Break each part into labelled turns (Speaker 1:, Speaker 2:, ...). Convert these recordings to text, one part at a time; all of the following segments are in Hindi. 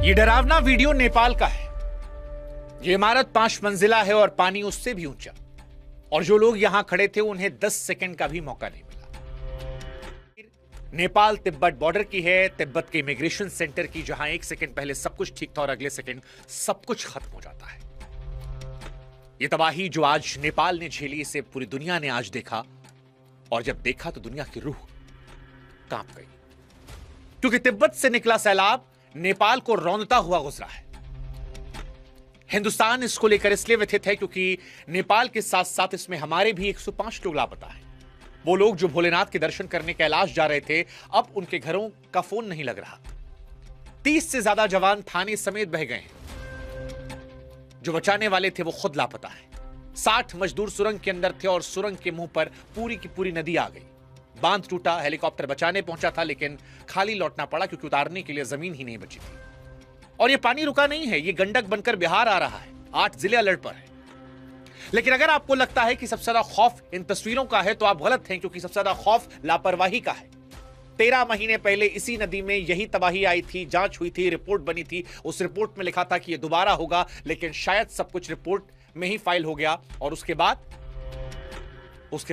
Speaker 1: ये डरावना वीडियो नेपाल का है। ये इमारत 5 मंजिला है और पानी उससे भी ऊंचा, और जो लोग यहां खड़े थे उन्हें 10 सेकंड का भी मौका नहीं मिला। नेपाल तिब्बत बॉर्डर की है, तिब्बत के इमिग्रेशन सेंटर की, जहां 1 सेकंड पहले सब कुछ ठीक था और अगले सेकंड सब कुछ खत्म हो जाता है। ये तबाही जो आज नेपाल ने झेली, इसे पूरी दुनिया ने आज देखा, और जब देखा तो दुनिया की रूह कांप गई, क्योंकि तिब्बत से निकला सैलाब नेपाल को रौंदता हुआ गुजरा है। हिंदुस्तान इसको लेकर इसलिए व्यथित है क्योंकि नेपाल के साथ साथ इसमें हमारे भी 105 लोग लापता हैं। वो लोग जो भोलेनाथ के दर्शन करने कैलाश जा रहे थे, अब उनके घरों का फोन नहीं लग रहा। 30 से ज्यादा जवान थाने समेत बह गए हैं। जो बचाने वाले थे वो खुद लापता हैं। 60 मजदूर सुरंग के अंदर थे और सुरंग के मुंह पर पूरी की पूरी नदी आ गई। बांध टूटा, हेलीकॉप्टर बचाने पहुंचा था लेकिन खाली लौटना पड़ा क्योंकि उतारने के लिए जमीन ही नहीं बची थी। और ये पानी रुका नहीं है, ये गंडक बनकर बिहार आ रहा है। 8 जिले अलर्ट पर है। लेकिन अगर आपको लगता है कि सबसे ज्यादा खौफ इन तस्वीरों का है तो आप गलत हैं, क्योंकि सबसे ज्यादा खौफ लापरवाही का है। 13 महीने पहले इसी नदी में यही तबाही आई थी, जांच हुई थी, रिपोर्ट बनी थी। उस रिपोर्ट में लिखा था कि यह दोबारा होगा, लेकिन शायद सब कुछ रिपोर्ट में ही फाइल हो गया। और उसके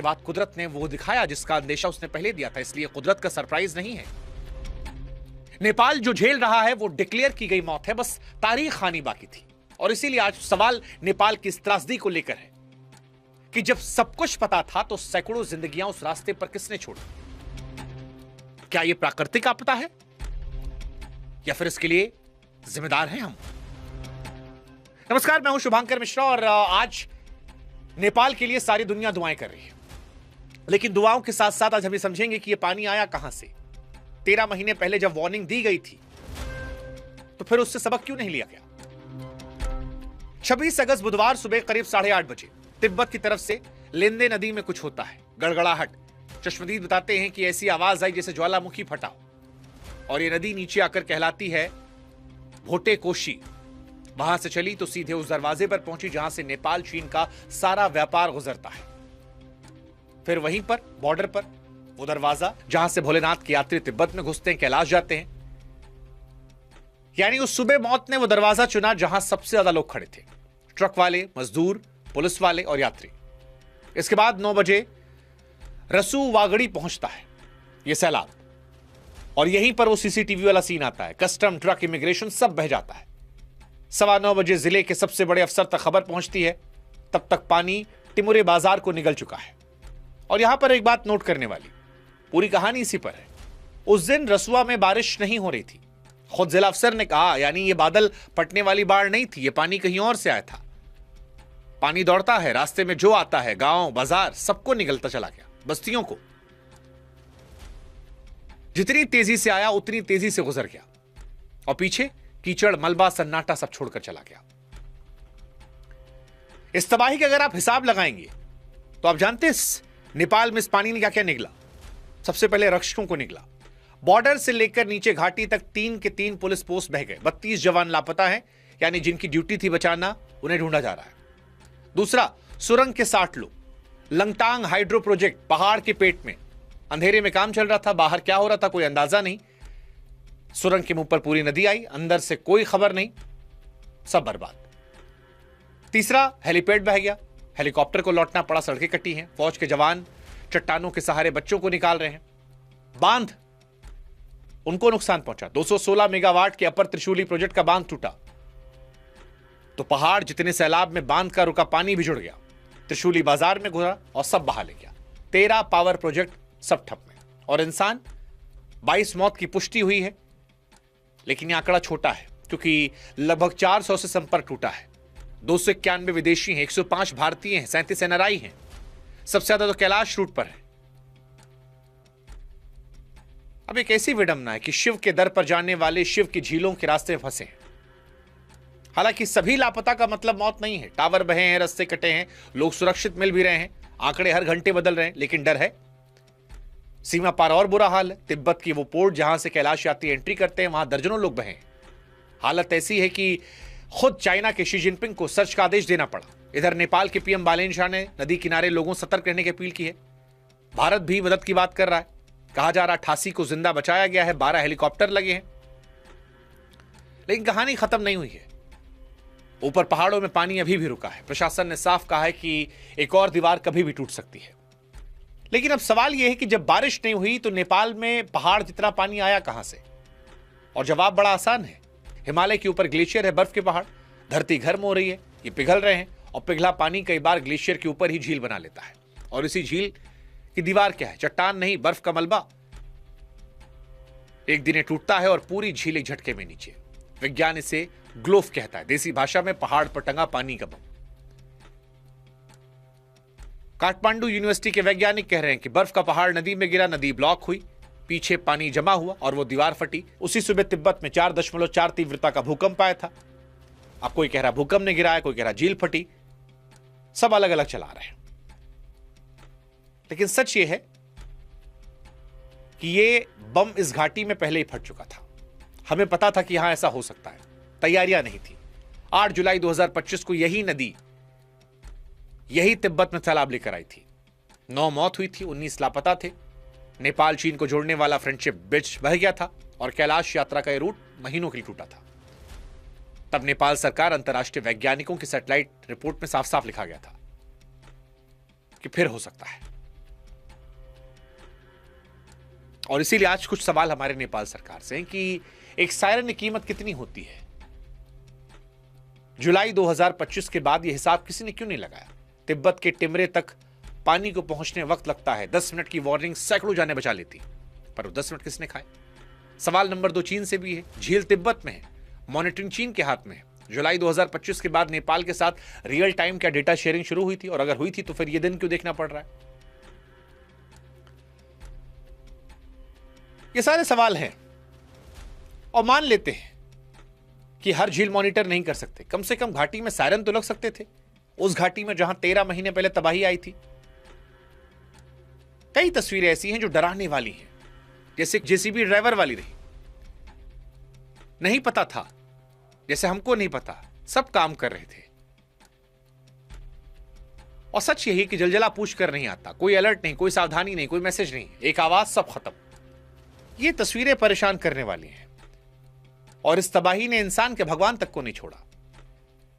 Speaker 1: बाद कुदरत ने वो दिखाया जिसका अंदेशा उसने पहले दिया था। इसलिए कुदरत का सरप्राइज नहीं है। नेपाल जो झेल रहा है वो डिक्लेयर की गई मौत है, बस तारीख आनी बाकी थी। और इसीलिए आज सवाल नेपाल की इस त्रासदी को लेकर है कि जब सब कुछ पता था तो सैकड़ों जिंदगियां उस रास्ते पर किसने छोड़ी? क्या यह प्राकृतिक आपदा है या फिर इसके लिए जिम्मेदार हैं हम? नमस्कार, मैं हूं शुभांकर मिश्रा और आज नेपाल के लिए सारी दुनिया दुआएं कर रही है। लेकिन दुआओं के साथ साथ आज हम ये समझेंगे कि यह पानी आया कहां से। 13 महीने पहले जब वार्निंग दी गई थी तो फिर उससे सबक क्यों नहीं लिया गया? 26 अगस्त बुधवार सुबह करीब 8:30 बजे तिब्बत की तरफ से लेंदे नदी में कुछ होता है, गड़गड़ाहट। चश्मदीद बताते हैं कि ऐसी आवाज आई जैसे ज्वालामुखी फटा हो, और यह नदी नीचे आकर कहलाती है भोटे कोशी। वहां से चली तो सीधे उस दरवाजे पर पहुंची जहां से नेपाल चीन का सारा व्यापार गुजरता है। फिर वहीं पर बॉर्डर पर वो दरवाजा जहां से भोलेनाथ के यात्री तिब्बत में घुसते हैं, कैलाश जाते हैं। यानी उस सुबह मौत ने वो दरवाजा चुना जहां सबसे ज्यादा लोग खड़े थे, ट्रक वाले, मजदूर, पुलिस वाले और यात्री। इसके बाद 9 बजे रसूवागड़ी पहुंचता है ये सैलाब, और यहीं पर वो सीसीटीवी वाला सीन आता है। कस्टम, ट्रक, इमिग्रेशन सब बह जाता है। 9:15 बजे जिले के सबसे बड़े अफसर तक खबर पहुंचती है। तब तक पानी टिमुरे बाजार को निगल चुका है। और यहां पर एक बात नोट करने वाली, पूरी कहानी इसी पर है। उस दिन रसुआ में बारिश नहीं हो रही थी। खुद जिला अफसर ने कहा, यानी ये बादल फटने वाली बाढ़ नहीं थी, ये पानी कहीं और से आया था। पानी दौड़ता है, रास्ते में जो आता है, गांव, बाजार, सबको निगलता चला गया, बस्तियों को। जितनी तेजी से आया उतनी तेजी से गुजर गया, और पीछे कीचड़, मलबा, सन्नाटा सब छोड़कर चला गया। इस तबाही का अगर आप हिसाब लगाएंगे तो आप जानते हैं नेपाल में इस पानी ने क्या क्या निगला। सबसे पहले रक्षकों को निगला। बॉर्डर से लेकर नीचे घाटी तक 3 के 3 पुलिस पोस्ट बह गए। 32 जवान लापता हैं, यानी जिनकी ड्यूटी थी बचाना, उन्हें ढूंढा जा रहा है। दूसरा, सुरंग के 60 लोग। लंगटांग हाइड्रो प्रोजेक्ट, पहाड़ के पेट में अंधेरे में काम चल रहा था। बाहर क्या हो रहा था कोई अंदाजा नहीं। सुरंग के मुंह पर पूरी नदी आई, अंदर से कोई खबर नहीं, सब बर्बाद। तीसरा, हेलीपैड बह गया, हेलीकॉप्टर को लौटना पड़ा, सड़कें कटी हैं, फौज के जवान चट्टानों के सहारे बच्चों को निकाल रहे हैं। बांध, उनको नुकसान पहुंचा। 216 मेगावाट के अपर त्रिशूली प्रोजेक्ट का बांध टूटा तो पहाड़ जितने सैलाब में बांध का रुका पानी भी जुड़ गया, त्रिशूली बाजार में घुसा और सब बहा ले गया। 13 पावर प्रोजेक्ट सब ठप में, और इंसान 22 मौत की पुष्टि हुई है। लेकिन यह आंकड़ा छोटा है क्योंकि लगभग 400 से संपर्क टूटा है। 291 विदेशी हैं, 105 भारतीय हैं, 37 एनआरआई हैं। सबसे ज्यादा तो कैलाश रूट पर है। अब एक ऐसी विडंबना है कि शिव के दर पर जाने वाले शिव की झीलों के रास्ते में फंसे हैं। हालांकि सभी लापता का मतलब मौत नहीं है। टावर बहे हैं, रास्ते कटे हैं, लोग सुरक्षित मिल भी रहे हैं, आंकड़े हर घंटे बदल रहे हैं, लेकिन डर है। सीमा पार और बुरा हाल है। तिब्बत की वो पोर्ट जहां से कैलाश यात्री एंट्री करते हैं, वहां दर्जनों लोग बहे हैं। हालत ऐसी है कि खुद चाइना के शी जिनपिंग को सर्च का आदेश देना पड़ा। इधर नेपाल के पीएम बालेन शाह ने नदी किनारे लोगों सतर्क रहने की अपील की है। भारत भी मदद की बात कर रहा है। कहा जा रहा 88 को जिंदा बचाया गया है, 12 हेलीकॉप्टर लगे हैं। लेकिन कहानी खत्म नहीं हुई है। ऊपर पहाड़ों में पानी अभी भी रुका है। प्रशासन ने साफ कहा है कि एक और दीवार कभी भी टूट सकती है। लेकिन अब सवाल यह है कि जब बारिश नहीं हुई तो नेपाल में पहाड़ जितना पानी आया कहां से? और जवाब बड़ा आसान है। हिमालय के ऊपर ग्लेशियर है, बर्फ के पहाड़। धरती गर्म हो रही है, ये पिघल रहे हैं और पिघला पानी कई बार ग्लेशियर के ऊपर ही झील बना लेता है। और इसी झील की दीवार क्या है? चट्टान नहीं, बर्फ का मलबा। एक दिन ये टूटता है और पूरी झील एक झटके में नीचे। विज्ञान इसे ग्लोफ कहता है, देसी भाषा में पहाड़ पर टंगा पानी का बम। काठमांडू यूनिवर्सिटी के वैज्ञानिक कह रहे हैं कि बर्फ का पहाड़ नदी में गिरा, नदी ब्लॉक हुई, पीछे पानी जमा हुआ और वो दीवार फटी। उसी सुबह तिब्बत में 4.4 तीव्रता का भूकंप आया था। अब कोई कह रहा भूकंप ने गिराया, कोई कह रहा झील फटी। सब अलग अलग चला रहे हैं। लेकिन सच ये है कि ये बम इस घाटी में पहले ही फट चुका था। हमें पता था कि यहां ऐसा हो सकता है, तैयारियां नहीं थी। 8 जुलाई 2025 को यही नदी यही तिब्बत में सैलाब लेकर आई थी। 9 मौत हुई थी, 19 लापता थे। नेपाल चीन को जोड़ने वाला फ्रेंडशिप ब्रिज बह गया था और कैलाश यात्रा का यह रूट महीनों के लिए टूटा था। तब नेपाल सरकार, अंतर्राष्ट्रीय वैज्ञानिकों की सैटेलाइट रिपोर्ट में साफ साफ लिखा गया था कि फिर हो सकता है। और इसीलिए आज कुछ सवाल हमारे नेपाल सरकार से हैं कि एक सायरन की कीमत कितनी होती है? जुलाई 2025 के बाद यह हिसाब किसी ने क्यों नहीं लगाया? तिब्बत के टिमरे तक पानी को पहुंचने वक्त लगता है। 10 मिनट की वार्निंग सैकड़ों जाने बचा लेती, पर वो 10 मिनट किसने खाए? सवाल नंबर 2 चीन से भी है। झील तिब्बत में है, मॉनिटरिंग चीन के हाथ में है। जुलाई 2025 के बाद नेपाल के साथ रियल टाइम क्या डेटा शेयरिंग शुरू हुई थी? और अगर हुई थी तो फिर यह दिन क्यों देखना पड़ रहा है? ये सारे सवाल हैं। और मान लेते हैं कि हर झील मॉनिटर नहीं कर सकते, कम से कम घाटी में सायरन तो लग सकते थे। उस घाटी में जहां 13 महीने पहले तबाही आई थी। कई तस्वीरें ऐसी हैं जो डराने वाली हैं, जैसे जेसीबी ड्राइवर वाली रही। नहीं पता था, जैसे हमको नहीं पता, सब काम कर रहे थे। और सच यही कि जलजला पूछ कर नहीं आता, कोई अलर्ट नहीं, कोई सावधानी नहीं, कोई मैसेज नहीं, एक आवाज, सब खत्म। ये तस्वीरें परेशान करने वाली हैं। और इस तबाही ने इंसान के भगवान तक को नहीं छोड़ा।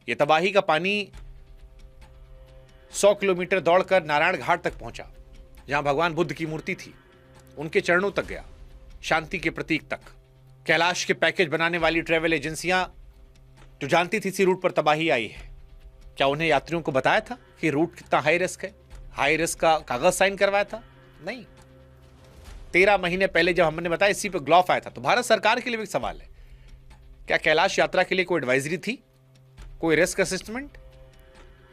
Speaker 1: यह तबाही का पानी 100 किलोमीटर दौड़कर नारायण घाट तक पहुंचा, जहां भगवान बुद्ध की मूर्ति थी। उनके चरणों तक गया, शांति के प्रतीक तक। कैलाश के पैकेज बनाने वाली ट्रैवल एजेंसियां जो जानती थी इसी रूट पर तबाही आई है, क्या उन्हें यात्रियों को बताया था कि रूट कितना हाई रिस्क है? हाई रिस्क का कागज साइन करवाया था? नहीं। 13 महीने पहले जब हमने बताया, इसी पर ग्लॉफ आया था। तो भारत सरकार के लिए भी एक सवाल है, क्या कैलाश यात्रा के लिए कोई एडवाइजरी थी, कोई रिस्क असेसमेंट,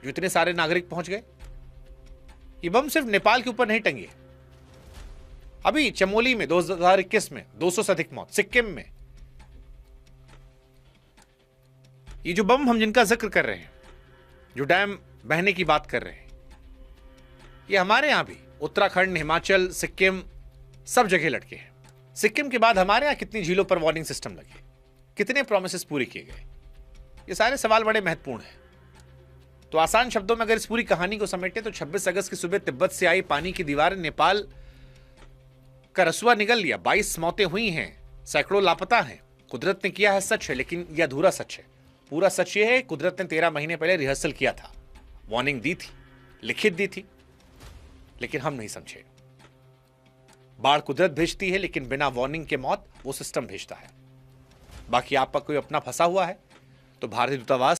Speaker 1: जो इतने सारे नागरिक पहुंच गए? ये बम सिर्फ नेपाल के ऊपर नहीं टंगे। अभी चमोली में 2021 में 200 से अधिक मौत, सिक्किम में। ये जो बम हम जिनका जिक्र कर रहे हैं, जो डैम बहने की बात कर रहे हैं, ये हमारे यहां भी उत्तराखंड, हिमाचल, सिक्किम, सब जगह लटके हैं। सिक्किम के बाद हमारे यहां कितनी झीलों पर वार्निंग सिस्टम लगे, कितने प्रोमिसेस पूरे किए गए? ये सारे सवाल बड़े महत्वपूर्ण हैं। तो आसान शब्दों में अगर इस पूरी कहानी को समेटे तो 26 अगस्त की सुबह तिब्बत से आई पानी की दीवार ने नेपाल का रसुआ निगल लिया। 22 मौतें हुई हैं, सैकड़ों लापता हैं। कुदरत ने किया है, सच है, लेकिन यह अधूरा सच है। पूरा सच यह है, कुदरत ने 13 महीने पहले रिहर्सल किया था, वार्निंग दी थी, लिखित दी थी, लेकिन हम नहीं समझे। बाढ़ कुदरत भेजती है, लेकिन बिना वार्निंग के मौत वो सिस्टम भेजता है। बाकी आपका कोई अपना फंसा हुआ है तो भारतीय दूतावास